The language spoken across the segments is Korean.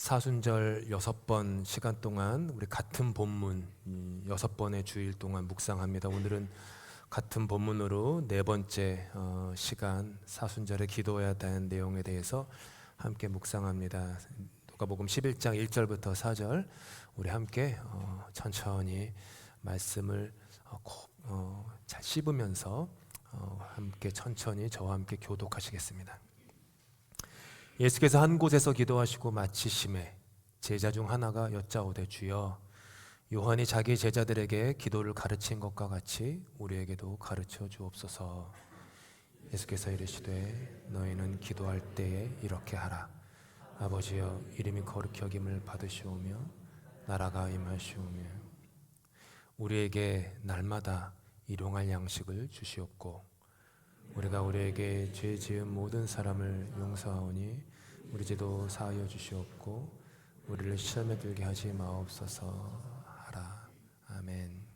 사순절 6번 시간 동안 우리 같은 본문 6번의 주일 동안 묵상합니다. 오늘은 같은 본문으로 네 번째 시간 사순절에 기도해야 하는 내용에 대해서 함께 묵상합니다. 누가복음 11장 1절부터 4절 우리 함께 천천히 말씀을 잘 씹으면서 함께 천천히 저와 함께 교독하시겠습니다. 예수께서 한 곳에서 기도하시고 마치심에 제자 중 하나가 여짜오되 주여 요한이 자기 제자들에게 기도를 가르친 것과 같이 우리에게도 가르쳐 주옵소서. 예수께서 이르시되 너희는 기도할 때에 이렇게 하라. 아버지여 이름이 거룩히 여김을 받으시오며 나라가 임하시오며 우리에게 날마다 일용할 양식을 주시옵고 우리가 우리에게 죄 지은 모든 사람을 용서하오니 우리 죄도 사하여 주시옵고 우리를 시험에 들게 하지 마옵소서 하라. 아멘.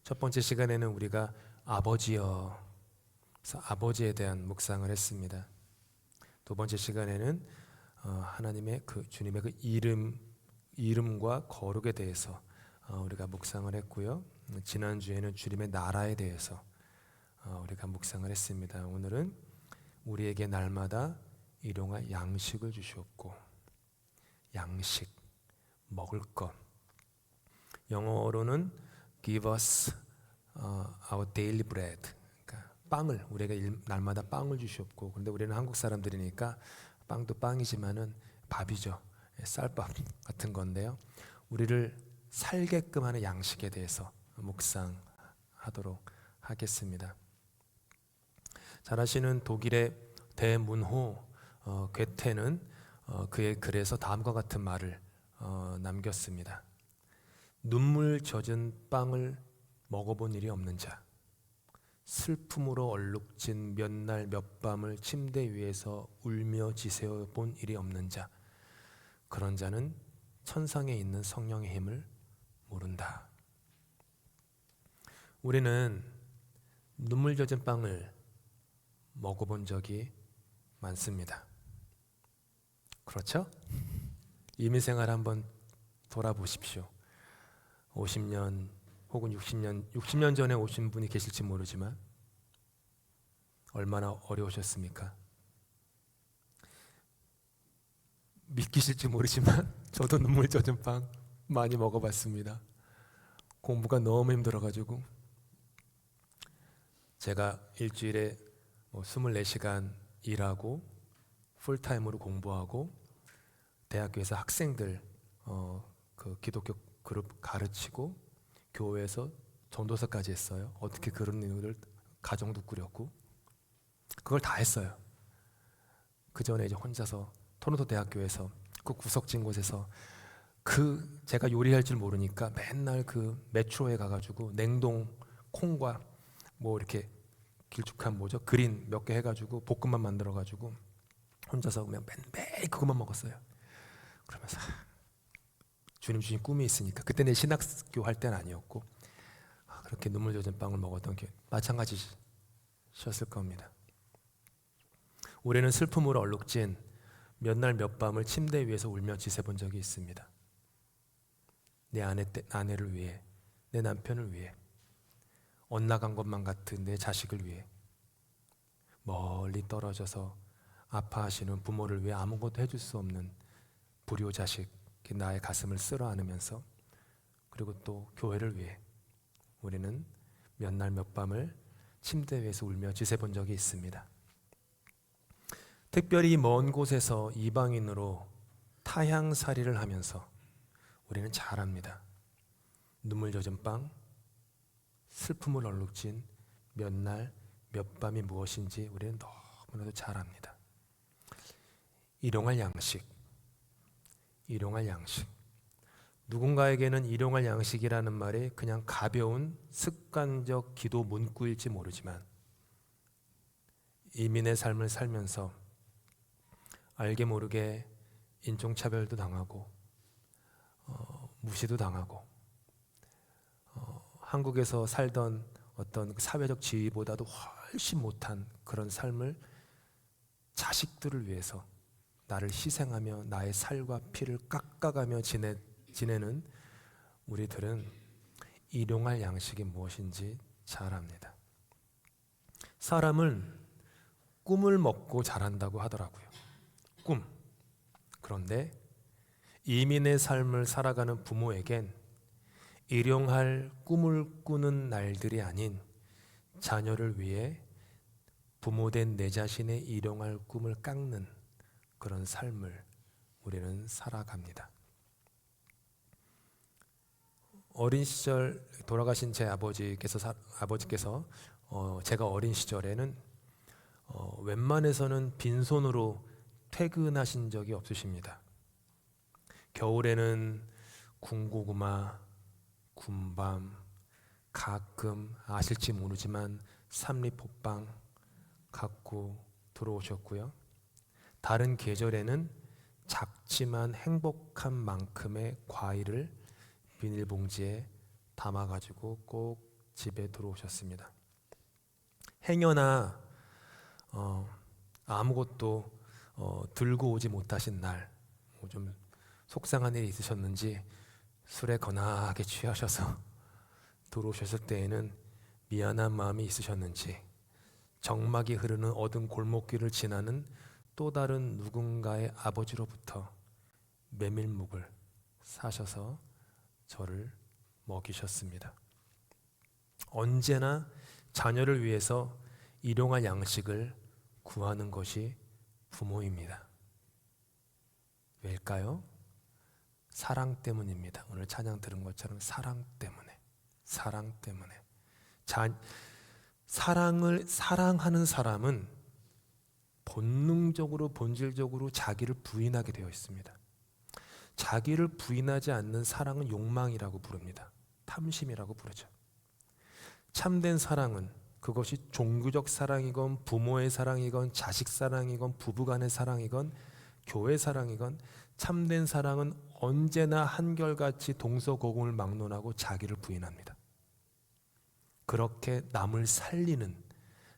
첫 번째 시간에는 우리가 아버지여, 그래서 아버지에 대한 묵상을 했습니다. 두 번째 시간에는 하나님의 주님의 이름과 거룩에 대해서 우리가 묵상을 했고요. 지난주에는 주님의 나라에 대해서 우리가 묵상을 했습니다. 오늘은 우리에게 날마다 일용할 양식을 주시옵고, 양식, 먹을 것. 영어로는 give us our daily bread. 그러니까 빵을, 우리에게 날마다 빵을 주시옵고, 근데 우리는 한국 사람들이니까 빵도 빵이지만은 밥이죠. 쌀밥 같은 건데요. 우리를 살게끔 하는 양식에 대해서 묵상하도록 하겠습니다. 잘 아시는 독일의 대문호 괴테는 그의 글에서 다음과 같은 말을 남겼습니다. 눈물 젖은 빵을 먹어본 일이 없는 자, 슬픔으로 얼룩진 몇 날 몇 밤을 침대 위에서 울며 지새워 본 일이 없는 자, 그런 자는 천상에 있는 성령의 힘을 모른다. 우리는 눈물 젖은 빵을 먹어본 적이 많습니다. 그렇죠? 이민생활 한번 돌아보십시오. 50년 혹은 60년 전에 오신 분이 계실지 모르지만 얼마나 어려우셨습니까? 믿기실지 모르지만 저도 눈물 젖은 빵 많이 먹어봤습니다. 공부가 너무 힘들어가지고 제가 일주일에 24시간 일하고 풀타임으로 공부하고 대학교에서 학생들 그 기독교 그룹 가르치고 교회에서 전도사까지 했어요. 어떻게 그런 일을 가정도 꾸렸고 그걸 다 했어요. 그 전에 이제 혼자서 토론토 대학교에서 그 구석진 곳에서 제가 요리할 줄 모르니까 맨날 그 메트로에 가가지고 냉동 콩과 뭐 이렇게 길쭉한 그린 몇 개 해가지고 볶음밥 만들어가지고 혼자서 그냥 매일 그것만 먹었어요. 그러면서 주님 주신 꿈이 있으니까 그때 내 신학교 할 때는 아니었고 그렇게 눈물 젖은 빵을 먹었던 게 마찬가지셨을 겁니다. 올해는 슬픔으로 얼룩진 몇 날 몇 밤을 침대 위에서 울며 지새본 적이 있습니다. 내 아내를 위해, 내 남편을 위해, 엇나간 것만 같은 내 자식을 위해, 멀리 떨어져서 아파하시는 부모를 위해 아무것도 해줄 수 없는 불효자식 나의 가슴을 쓸어 안으면서 그리고 또 교회를 위해 우리는 몇 날 몇 밤을 침대 위에서 울며 지새본 적이 있습니다. 특별히 먼 곳에서 이방인으로 타향살이를 하면서 우리는 잘 압니다. 눈물 젖은 빵, 슬픔을 얼룩진 몇 날 몇 밤이 무엇인지 우리는 너무나도 잘 압니다. 일용할 양식. 누군가에게는 일용할 양식이라는 말이 그냥 가벼운 습관적 기도 문구일지 모르지만 이민의 삶을 살면서 알게 모르게 인종차별도 당하고 무시도 당하고 한국에서 살던 어떤 사회적 지위보다도 훨씬 못한 그런 삶을 자식들을 위해서 나를 희생하며 나의 살과 피를 깎아가며 지내는 우리들은 일용할 양식이 무엇인지 잘 압니다. 사람은 꿈을 먹고 자란다고 하더라고요. 꿈. 그런데 이민의 삶을 살아가는 부모에겐 일용할 꿈을 꾸는 날들이 아닌 자녀를 위해 부모된 내 자신의 일용할 꿈을 깎는 그런 삶을 우리는 살아갑니다. 어린 시절 돌아가신 제 아버지께서 제가 어린 시절에는 웬만해서는 빈손으로 퇴근하신 적이 없으십니다. 겨울에는 군고구마, 군밤, 가끔 아실지 모르지만 삼립호빵 갖고 들어오셨고요. 다른 계절에는 작지만 행복한 만큼의 과일을 비닐봉지에 담아가지고 꼭 집에 들어오셨습니다. 행여나 아무것도 들고 오지 못하신 날, 좀 속상한 일이 있으셨는지 술에 거나하게 취하셔서 들어오셨을 때에는 미안한 마음이 있으셨는지 정막이 흐르는 어두운 골목길을 지나는 또 다른 누군가의 아버지로부터 메밀묵을 사셔서 저를 먹이셨습니다. 언제나 자녀를 위해서 일용할 양식을 구하는 것이 부모입니다. 왜일까요? 사랑 때문입니다. 오늘 찬양 들은 것처럼 사랑 때문에. 사랑을 사랑하는 사람은 본능적으로 본질적으로 자기를 부인하게 되어 있습니다. 자기를 부인하지 않는 사랑은 욕망이라고 부릅니다. 탐심이라고 부르죠. 참된 사랑은 그것이 종교적 사랑이건 부모의 사랑이건 자식 사랑이건 부부간의 사랑이건 교회 사랑이건 참된 사랑은 언제나 한결같이 동서고금을 막론하고 자기를 부인합니다. 그렇게 남을 살리는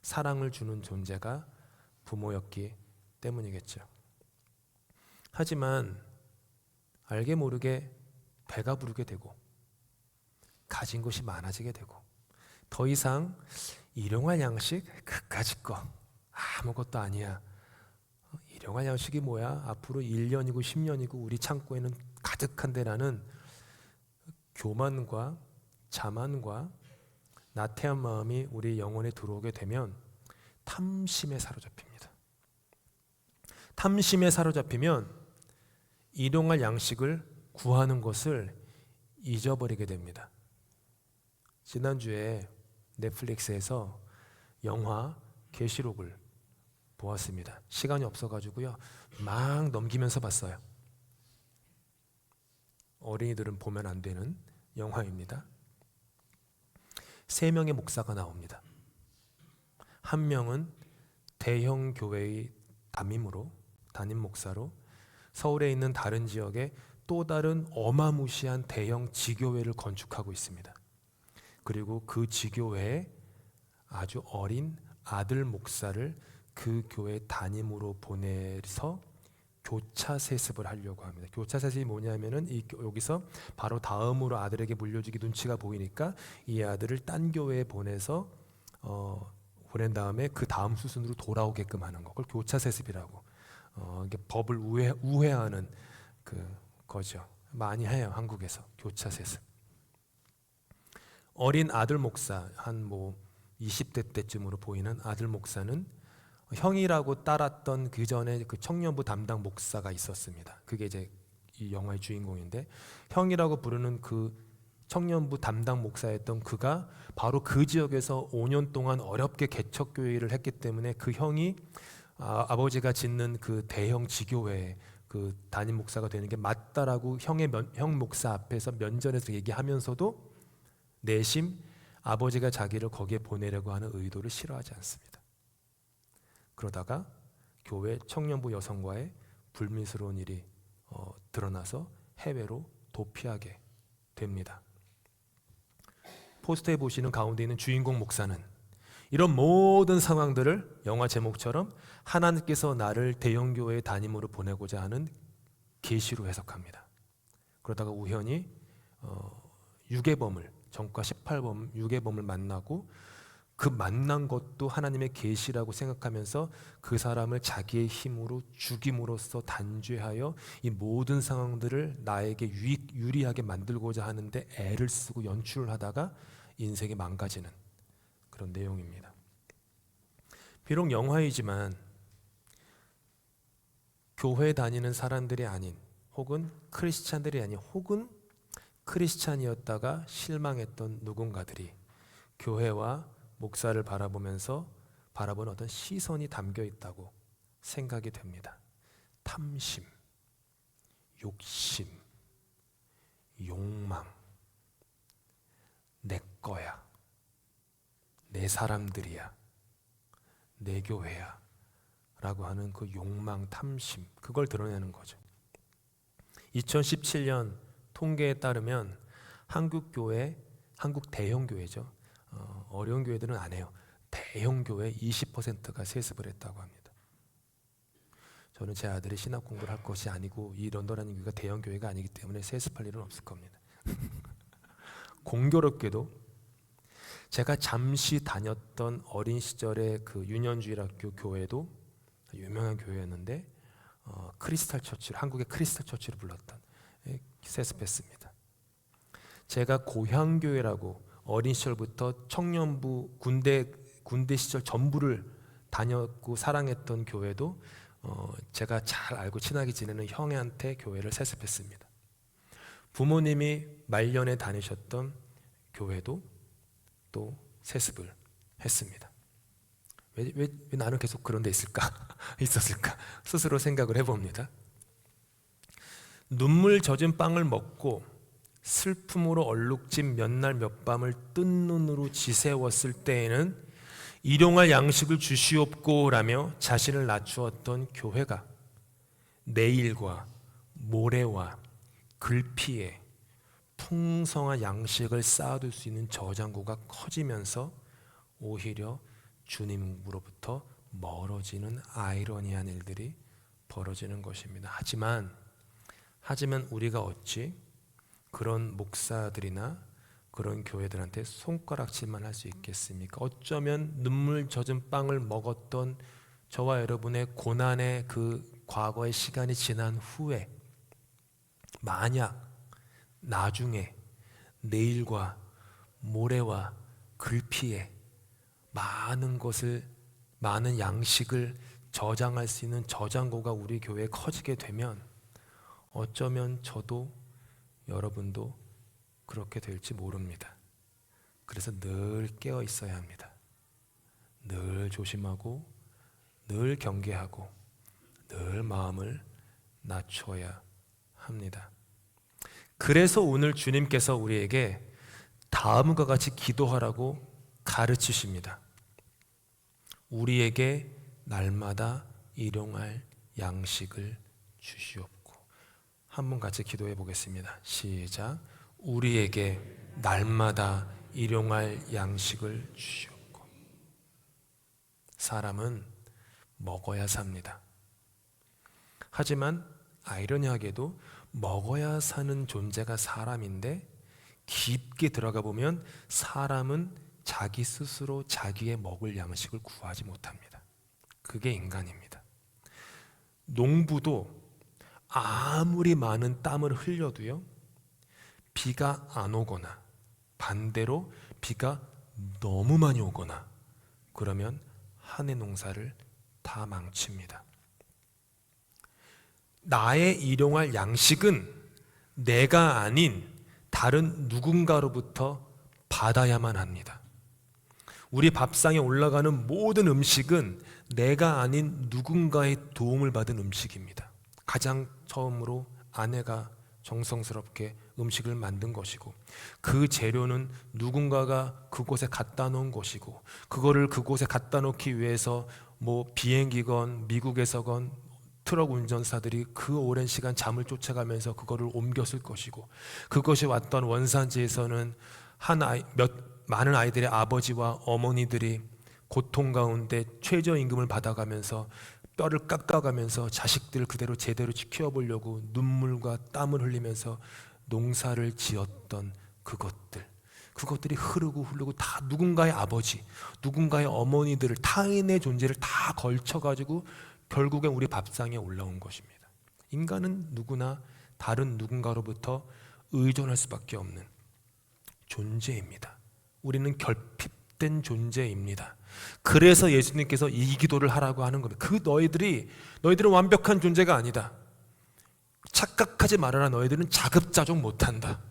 사랑을 주는 존재가 부모였기 때문이겠죠. 하지만 알게 모르게 배가 부르게 되고 가진 것이 많아지게 되고 더 이상 일용할 양식 그까짓 거 아무것도 아니야. 일용할 양식이 뭐야? 앞으로 1년이고 10년이고 우리 창고에는 가득한데라는 교만과 자만과 나태한 마음이 우리 영혼에 들어오게 되면 탐심에 사로잡힙니다. 탐심에 사로잡히면 일용할 양식을 구하는 것을 잊어버리게 됩니다. 지난주에 넷플릭스에서 영화 계시록을 보았습니다. 시간이 없어가지고요 막 넘기면서 봤어요. 어린이들은 보면 안 되는 영화입니다. 3명의 목사가 나옵니다. 한 명은 대형 교회의 담임 목사로 서울에 있는 다른 지역에 또 다른 어마무시한 대형 지교회를 건축하고 있습니다. 그리고 그 지교회에 아주 어린 아들 목사를 그 교회 담임으로 보내서 교차 세습을 하려고 합니다. 교차 세습이 뭐냐면은 여기서 바로 다음으로 아들에게 물려주기 눈치가 보이니까 이 아들을 딴 교회에 보내서 보낸 다음에 그 다음 수순으로 돌아오게끔 하는 거. 그걸 교차 세습이라고. 이게 법을 우회하는 거죠. 많이 해요, 한국에서 교차 세습. 어린 아들 목사, 한 20대 때쯤으로 보이는 아들 목사는 형이라고 따랐던 그 전에 그 청년부 담당 목사가 있었습니다. 그게 이제 이 영화의 주인공인데 형이라고 부르는 그 청년부 담당 목사였던 그가 바로 그 지역에서 5년 동안 어렵게 개척교회를 했기 때문에 그 형이 아버지가 짓는 그 대형 지교회 그 담임 목사가 되는 게 맞다라고 형 목사 앞에서 면전에서 얘기하면서도 내심 아버지가 자기를 거기에 보내려고 하는 의도를 싫어하지 않습니다. 그러다가 교회 청년부 여성과의 불미스러운 일이 드러나서 해외로 도피하게 됩니다. 포스터에 보시는 가운데 있는 주인공 목사는 이런 모든 상황들을 영화 제목처럼 하나님께서 나를 대형교회 담임으로 보내고자 하는 계시로 해석합니다. 그러다가 우연히 유괴범을, 전과 18범 유괴범을 만나고 그 만난 것도 하나님의 계시라고 생각하면서 그 사람을 자기의 힘으로 죽임으로써 단죄하여 이 모든 상황들을 나에게 유리하게 만들고자 하는데 애를 쓰고 연출을 하다가 인생이 망가지는 그런 내용입니다. 비록 영화이지만 교회 다니는 사람들이 아닌, 혹은 크리스찬들이 아닌, 혹은 크리스찬이었다가 실망했던 누군가들이 교회와 목사를 바라보면서 바라보는 어떤 시선이 담겨 있다고 생각이 됩니다. 탐심, 욕심, 욕망, 내 거야, 내 사람들이야, 내 교회야 라고 하는 그 욕망, 탐심, 그걸 드러내는 거죠. 2017년 통계에 따르면 한국 대형 교회죠. 어려운 교회들은 안 해요. 대형 교회 20%가 세습을 했다고 합니다. 저는 제 아들이 신학 공부를 할 것이 아니고 이 런던이라는 교회가 대형 교회가 아니기 때문에 세습할 일은 없을 겁니다. 공교롭게도 제가 잠시 다녔던 어린 시절의 그 윤현주일학교 교회도 유명한 교회였는데 크리스탈 처치를, 한국의 크리스탈 처치를 불렀던, 세습했습니다. 제가 고향교회라고 어린 시절부터 청년부, 군대 시절 전부를 다녔고 사랑했던 교회도 제가 잘 알고 친하게 지내는 형한테 교회를 세습했습니다. 부모님이 말년에 다니셨던 교회도 또 세습을 했습니다. 왜 나는 계속 그런 데 있었을까? 스스로 생각을 해봅니다. 눈물 젖은 빵을 먹고 슬픔으로 얼룩진 몇 날 몇 밤을 뜬 눈으로 지새웠을 때에는 일용할 양식을 주시옵고라며 자신을 낮추었던 교회가 내일과 모레와 글피에 풍성한 양식을 쌓아둘 수 있는 저장고가 커지면서 오히려 주님으로부터 멀어지는 아이러니한 일들이 벌어지는 것입니다. 하지만 우리가 어찌 그런 목사들이나 그런 교회들한테 손가락질만 할 수 있겠습니까? 어쩌면 눈물 젖은 빵을 먹었던 저와 여러분의 고난의 그 과거의 시간이 지난 후에 만약 나중에 내일과 모레와 글피에 많은 양식을 저장할 수 있는 저장고가 우리 교회에 커지게 되면 어쩌면 저도 여러분도 그렇게 될지 모릅니다. 그래서 늘 깨어 있어야 합니다. 늘 조심하고 늘 경계하고 늘 마음을 낮춰야 합니다. 그래서 오늘 주님께서 우리에게 다음과 같이 기도하라고 가르치십니다. 우리에게 날마다 일용할 양식을 주시옵고. 한번 같이 기도해 보겠습니다. 시작. 우리에게 날마다 일용할 양식을 주시옵고. 사람은 먹어야 삽니다. 하지만 아이러니하게도 먹어야 사는 존재가 사람인데 깊게 들어가 보면 사람은 자기 스스로 자기의 먹을 양식을 구하지 못합니다. 그게 인간입니다. 농부도 아무리 많은 땀을 흘려도요, 비가 안 오거나 반대로 비가 너무 많이 오거나 그러면 한 해 농사를 다 망칩니다. 나의 일용할 양식은 내가 아닌 다른 누군가로부터 받아야만 합니다. 우리 밥상에 올라가는 모든 음식은 내가 아닌 누군가의 도움을 받은 음식입니다. 가장 처음으로 아내가 정성스럽게 음식을 만든 것이고 그 재료는 누군가가 그곳에 갖다 놓은 것이고 그거를 그곳에 갖다 놓기 위해서 비행기건 미국에서건 트럭 운전사들이 그 오랜 시간 잠을 쫓아가면서 그거를 옮겼을 것이고 그것이 왔던 원산지에서는 많은 아이들의 아버지와 어머니들이 고통 가운데 최저임금을 받아가면서 뼈를 깎아가면서 자식들 그대로 제대로 지켜보려고 눈물과 땀을 흘리면서 농사를 지었던 그것들이 흐르고 다 누군가의 아버지, 누군가의 어머니들을, 타인의 존재를 다 걸쳐가지고 결국엔 우리 밥상에 올라온 것입니다. 인간은 누구나 다른 누군가로부터 의존할 수밖에 없는 존재입니다. 우리는 결핍된 존재입니다. 그래서 예수님께서 이 기도를 하라고 하는 겁니다. 너희들은 완벽한 존재가 아니다. 착각하지 말아라. 너희들은 자급자족 못한다.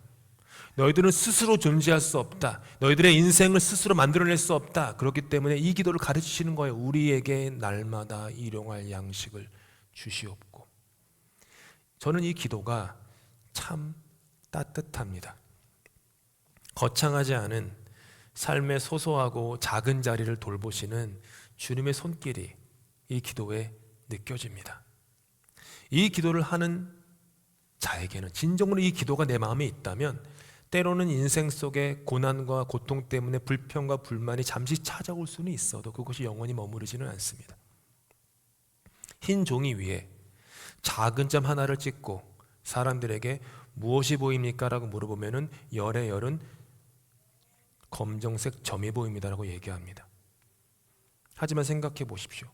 너희들은 스스로 존재할 수 없다. 너희들의 인생을 스스로 만들어낼 수 없다. 그렇기 때문에 이 기도를 가르치시는 거예요. 우리에게 날마다 일용할 양식을 주시옵고. 저는 이 기도가 참 따뜻합니다. 거창하지 않은 삶의 소소하고 작은 자리를 돌보시는 주님의 손길이 이 기도에 느껴집니다. 이 기도를 하는 자에게는, 진정으로 이 기도가 내 마음에 있다면 때로는 인생 속에 고난과 고통 때문에 불평과 불만이 잠시 찾아올 수는 있어도 그것이 영원히 머무르지는 않습니다. 흰 종이 위에 작은 점 하나를 찍고 사람들에게 무엇이 보입니까? 라고 물어보면 열의 열은 검정색 점이 보입니다 라고 얘기합니다. 하지만 생각해 보십시오.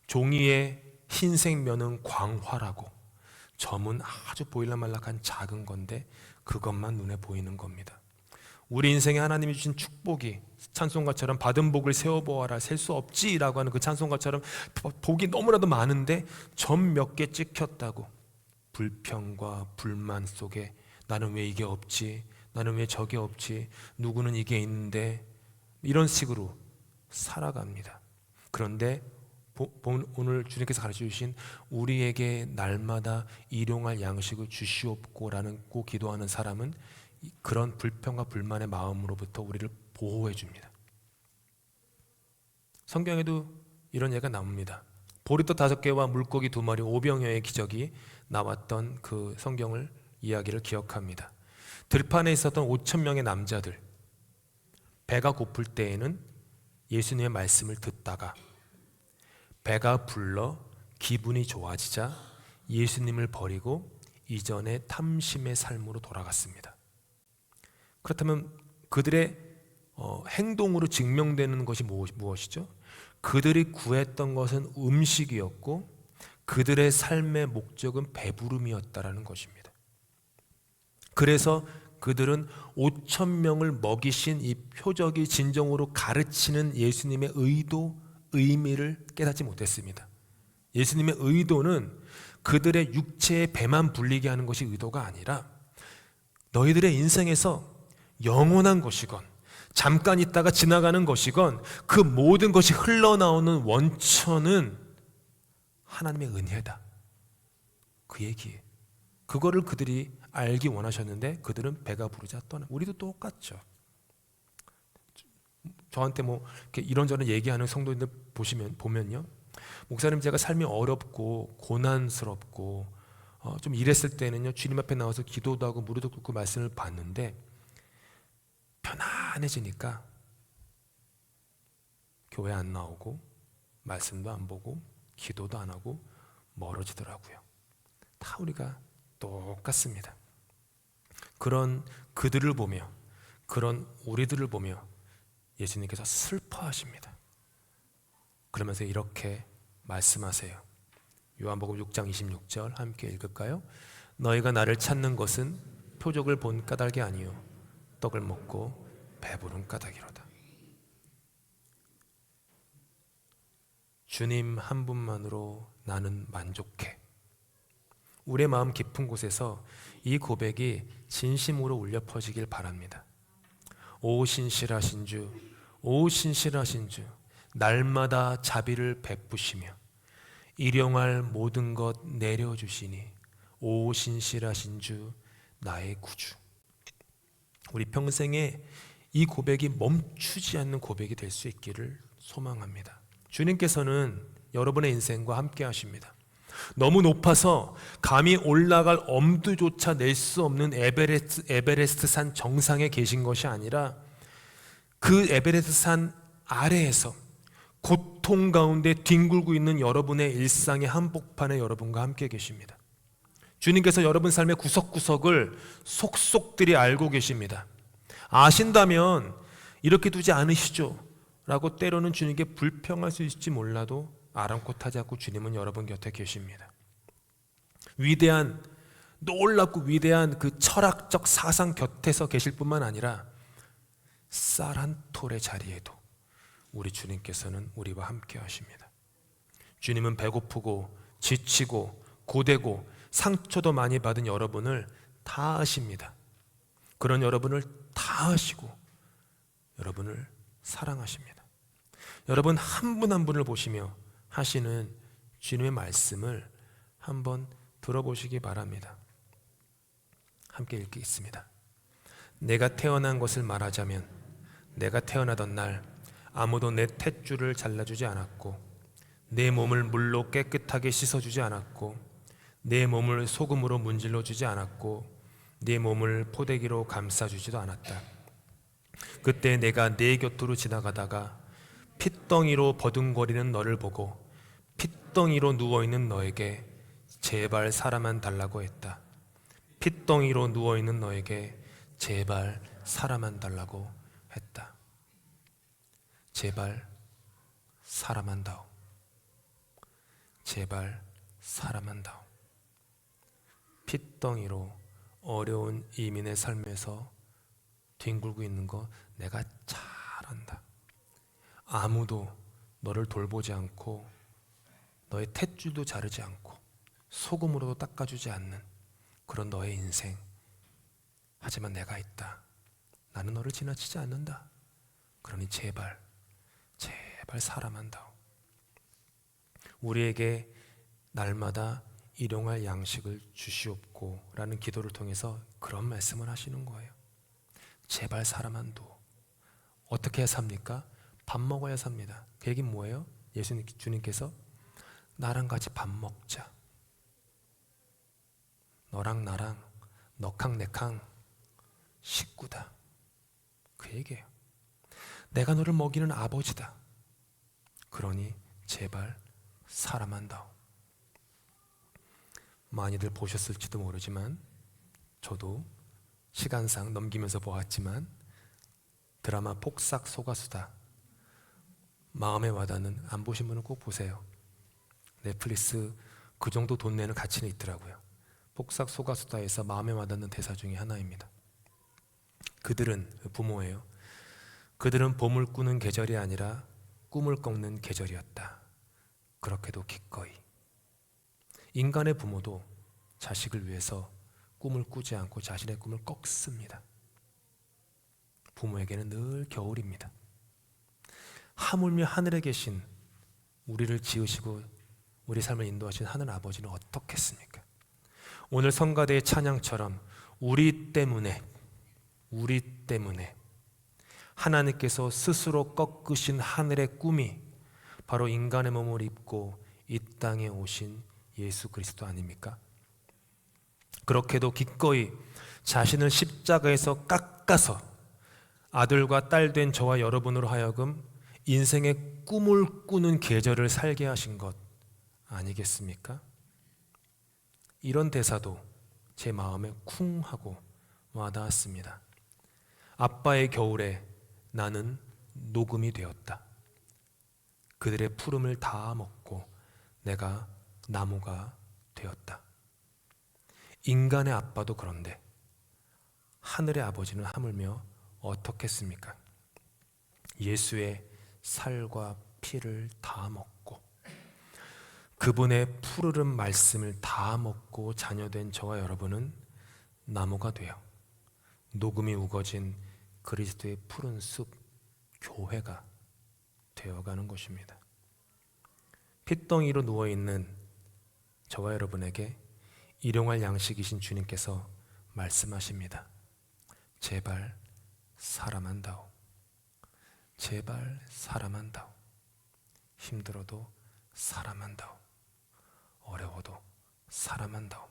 종이의 흰색 면은 광활하고 점은 아주 보일라말락한 작은 건데 그것만 눈에 보이는 겁니다. 우리 인생에 하나님이 주신 축복이 찬송가처럼 받은 복을 세어보아라 셀 수 없지라고 하는 그 찬송가처럼 복이 너무나도 많은데 점 몇 개 찍혔다고 불평과 불만 속에 나는 왜 이게 없지? 나는 왜 저게 없지? 누구는 이게 있는데 이런 식으로 살아갑니다. 그런데 오늘 주님께서 가르쳐 주신 우리에게 날마다 일용할 양식을 주시옵고라는 꼭 기도하는 사람은 그런 불평과 불만의 마음으로부터 우리를 보호해 줍니다. 성경에도 이런 예가 나옵니다. 보리떡 5개와 물고기 2마리 5병여의 기적이 나왔던 그 성경을 이야기를 기억합니다. 들판에 있었던 5,000명의 남자들, 배가 고플 때에는 예수님의 말씀을 듣다가 배가 불러 기분이 좋아지자 예수님을 버리고 이전의 탐심의 삶으로 돌아갔습니다. 그렇다면 그들의 행동으로 증명되는 것이 무엇이죠? 그들이 구했던 것은 음식이었고 그들의 삶의 목적은 배부름이었다라는 것입니다. 그래서 그들은 5,000명을 먹이신 이 표적이 진정으로 가르치는 예수님의 의미를 깨닫지 못했습니다. 예수님의 의도는 그들의 육체의 배만 불리게 하는 것이 의도가 아니라 너희들의 인생에서 영원한 것이건 잠깐 있다가 지나가는 것이건 그 모든 것이 흘러나오는 원천은 하나님의 은혜다. 그 얘기예요. 그거를 그들이 알기 원하셨는데 그들은 배가 부르자 떠나. 우리도 똑같죠. 저한테 이렇게 이런저런 얘기하는 성도님들 보면요, 목사님 제가 삶이 어렵고 고난스럽고 좀 이랬을 때는요 주님 앞에 나와서 기도도 하고 무릎도 꿇고 말씀을 받는데 편안해지니까 교회 안 나오고 말씀도 안 보고 기도도 안 하고 멀어지더라고요. 다 우리가 똑같습니다. 그런 그들을 보며 그런 우리들을 보며 예수님께서 슬퍼하십니다. 그러면서 이렇게 말씀하세요. 요한복음 6장 26절 함께 읽을까요? 너희가 나를 찾는 것은 표적을 본 까닭이 아니요 떡을 먹고 배부른 까닭이로다. 주님 한 분만으로 나는 만족해. 우리의 마음 깊은 곳에서 이 고백이 진심으로 울려 퍼지길 바랍니다. 오 신실하신 주, 오 신실하신 주, 날마다 자비를 베푸시며 일용할 모든 것 내려주시니 오 신실하신 주, 나의 구주. 우리 평생에 이 고백이 멈추지 않는 고백이 될 수 있기를 소망합니다. 주님께서는 여러분의 인생과 함께 하십니다. 너무 높아서 감히 올라갈 엄두조차 낼 수 없는 에베레스트 산 정상에 계신 것이 아니라 그 에베레스트 산 아래에서 고통 가운데 뒹굴고 있는 여러분의 일상의 한복판에 여러분과 함께 계십니다. 주님께서 여러분 삶의 구석구석을 속속들이 알고 계십니다. 아신다면 이렇게 두지 않으시죠 라고 때로는 주님께 불평할 수 있을지 몰라도 아랑곳하지 않고 주님은 여러분 곁에 계십니다. 위대한, 놀랍고 위대한 그 철학적 사상 곁에서 계실 뿐만 아니라 쌀 한 톨의 자리에도 우리 주님께서는 우리와 함께 하십니다. 주님은 배고프고 지치고 고되고 상처도 많이 받은 여러분을 다 아십니다. 그런 여러분을 다 아시고 여러분을 사랑하십니다. 여러분 한 분 한 분을 보시며 하시는 주님의 말씀을 한번 들어보시기 바랍니다. 함께 읽겠습니다. 내가 태어난 것을 말하자면 내가 태어나던 날 아무도 내 탯줄을 잘라주지 않았고 내 몸을 물로 깨끗하게 씻어주지 않았고 내 몸을 소금으로 문질러주지 않았고 내 몸을 포대기로 감싸주지도 않았다. 그때 내가 네 곁으로 지나가다가 핏덩이로 버둥거리는 너를 보고 핏덩이로 누워있는 너에게 제발 사람만 달라고 했다. 핏덩이로 누워있는 너에게 제발 사람만 달라고 했다. 제발 사람만 다오. 제발 사람만 다오. 핏덩이로 어려운 이민의 삶에서 뒹굴고 있는 거 내가 잘 안다. 아무도 너를 돌보지 않고 너의 탯줄도 자르지 않고 소금으로도 닦아주지 않는 그런 너의 인생. 하지만 내가 있다. 나는 너를 지나치지 않는다. 그러니 제발 사람만 다오. 우리에게 날마다 일용할 양식을 주시옵고 라는 기도를 통해서 그런 말씀을 하시는 거예요. 제발 사람만 둬. 어떻게 해야 삽니까? 밥 먹어야 삽니다. 그 얘기는 뭐예요? 주님께서 나랑 같이 밥 먹자. 너랑 나랑 너캉 내캉 식구다. 그 얘기예요. 내가 너를 먹이는 아버지다. 그러니 제발 사람만 다오. 많이들 보셨을지도 모르지만 저도 시간상 넘기면서 보았지만 드라마 폭삭 속가수다 마음에 와닿는, 안 보신 분은 꼭 보세요. 넷플릭스 그 정도 돈 내는 가치는 있더라고요. 폭삭 속가수다에서 마음에 와닿는 대사 중에 하나입니다. 그들은 부모예요. 그들은 봄을 꾸는 계절이 아니라 꿈을 꺾는 계절이었다. 그렇게도 기꺼이. 인간의 부모도 자식을 위해서 꿈을 꾸지 않고 자신의 꿈을 꺾습니다. 부모에게는 늘 겨울입니다. 하물며 하늘에 계신 우리를 지으시고 우리 삶을 인도하신 하늘 아버지는 어떻겠습니까? 오늘 성가대의 찬양처럼 우리 때문에 하나님께서 스스로 꺾으신 하늘의 꿈이 바로 인간의 몸을 입고 이 땅에 오신 예수 그리스도 아닙니까? 그렇게도 기꺼이 자신을 십자가에서 깎아서 아들과 딸 된 저와 여러분으로 하여금 인생의 꿈을 꾸는 계절을 살게 하신 것 아니겠습니까? 이런 대사도 제 마음에 쿵 하고 와닿았습니다. 아빠의 겨울에 나는 녹음이 되었다. 그들의 푸름을 다 먹고 내가 나무가 되었다. 인간의 아빠도 그런데 하늘의 아버지는 하물며 어떻겠습니까? 예수의 살과 피를 다 먹고 그분의 푸르른 말씀을 다 먹고 자녀된 저와 여러분은 나무가 되어 녹음이 우거진 그리스도의 푸른 숲 교회가 되어가는 것입니다. 핏덩이로 누워있는 저와 여러분에게 일용할 양식이신 주님께서 말씀하십니다. 제발 사람만 다오. 제발 사람만 다오. 힘들어도 사람만 다오. 어려워도 사람만 다오.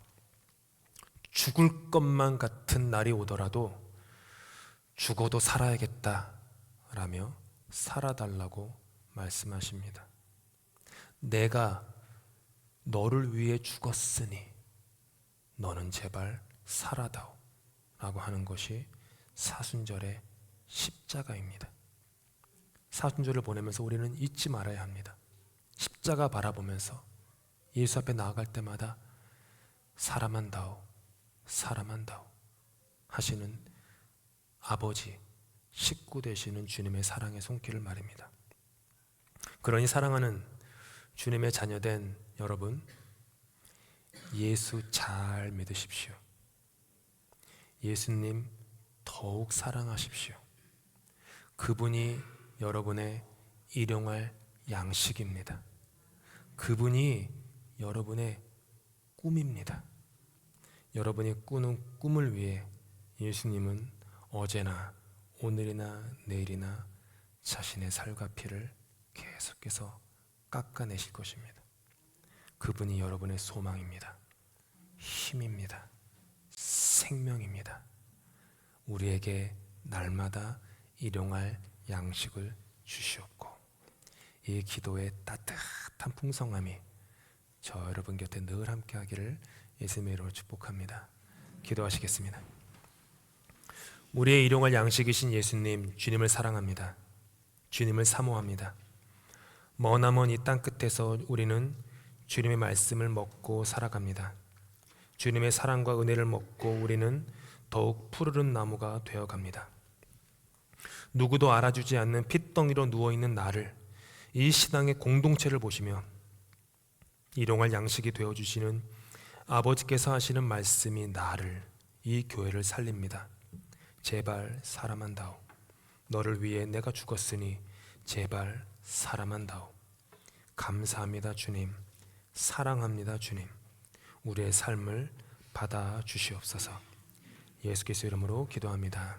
죽을 것만 같은 날이 오더라도 죽어도 살아야겠다 라며 살아달라고 말씀하십니다. 내가 너를 위해 죽었으니 너는 제발 살아다오 라고 하는 것이 사순절의 십자가입니다. 사순절을 보내면서 우리는 잊지 말아야 합니다. 십자가 바라보면서 예수 앞에 나아갈 때마다 사람만 다오, 사람만 다오 하시는 아버지, 식구 되시는 주님의 사랑의 손길을 말입니다. 그러니 사랑하는 주님의 자녀된 여러분, 예수 잘 믿으십시오. 예수님 더욱 사랑하십시오. 그분이 여러분의 일용할 양식입니다. 그분이 여러분의 꿈입니다. 여러분이 꾸는 꿈을 위해 예수님은 어제나 오늘이나 내일이나 자신의 살과 피를 계속해서 깎아내실 것입니다. 그분이 여러분의 소망입니다. 힘입니다. 생명입니다. 우리에게 날마다 일용할 양식을 주시옵고 이 기도의 따뜻한 풍성함이 저 여러분 곁에 늘 함께하기를 예수님의 이름으로 축복합니다. 기도하시겠습니다. 우리의 일용할 양식이신 예수님, 주님을 사랑합니다. 주님을 사모합니다. 머나먼 이 땅 끝에서 우리는 주님의 말씀을 먹고 살아갑니다. 주님의 사랑과 은혜를 먹고 우리는 더욱 푸르른 나무가 되어갑니다. 누구도 알아주지 않는 핏덩이로 누워있는 나를, 이 신앙의 공동체를 보시며 일용할 양식이 되어주시는 아버지께서 하시는 말씀이 나를, 이 교회를 살립니다. 제발 사람한다오. 너를 위해 내가 죽었으니 제발 사람한다오. 감사합니다 주님. 사랑합니다 주님. 우리의 삶을 받아 주시옵소서. 예수 그리스도 이름으로 기도합니다.